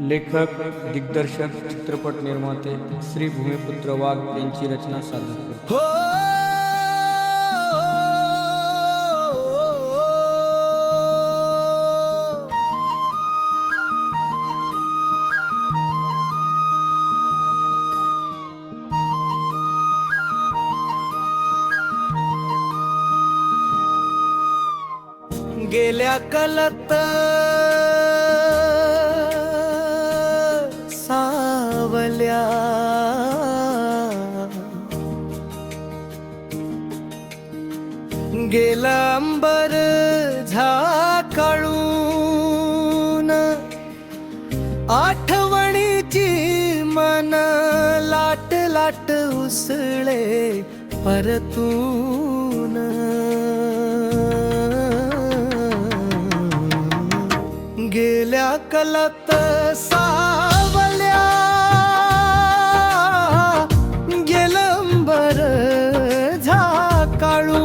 लेखक, दिग्दर्शक, चित्रपट निर्माते श्री भूमिपुत्र वाघ यांची रचना सादर करतो. हो गेल्या कलत सावल्या गेला अंबर झाकाळून आठवणीची मन लाट लाट उसळे परतून गेल्या कलत सावल्या गेलंबर झाकाळून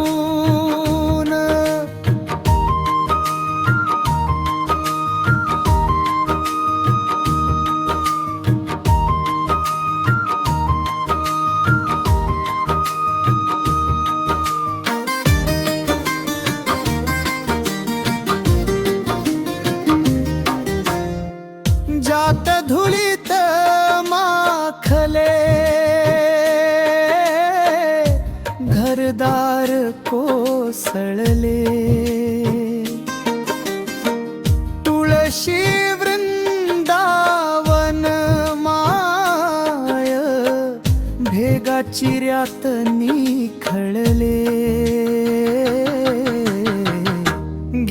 जात धुळीत माखले घरदार कोसळले तुळशी वृंदावन माय भेगा चिऱ्यात निखळले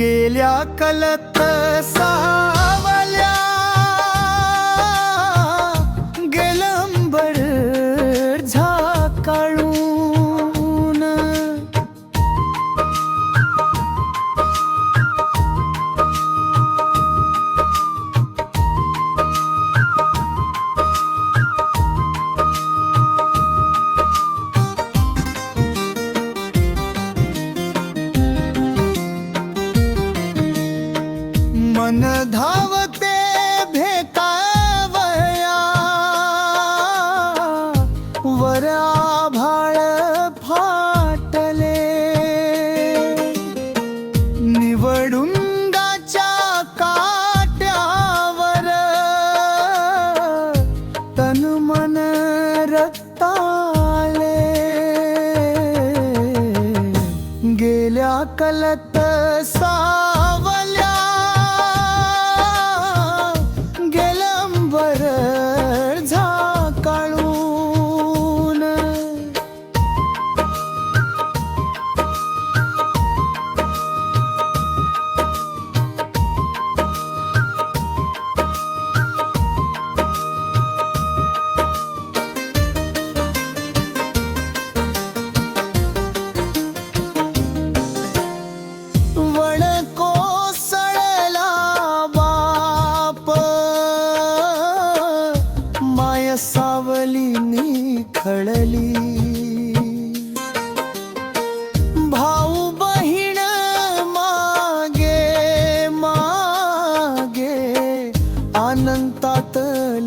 गेल्या कलत सावल्या गेलंबर झाकाळून मन धावते भेकावया वर आभाळ फाटले निवडुंगाच्या काट्यावर तन मन रक्ताले गेल्या कलत सावल्या गेलंबर झाकाळून वळ कोसळला बाप माय सावली निखळली भाऊ बहीण मागे मागे अनंतात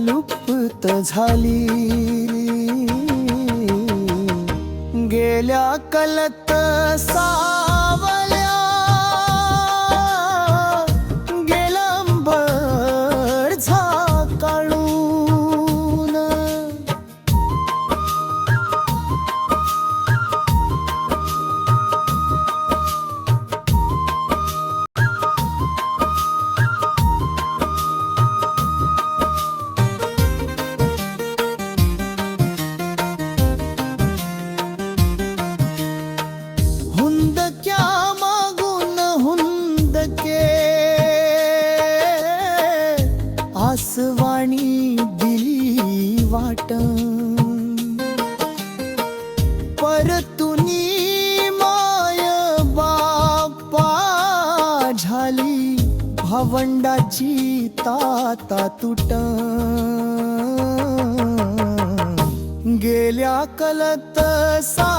लुप्त झाली गेल्या कलत सावल्या गेलंबर झाकाळून हुंदक्या मागून हुंदके आसवाणी दिली वाट परतुनी माय बापा झाली भावंडाची ताता तुट गेल्या कलत सा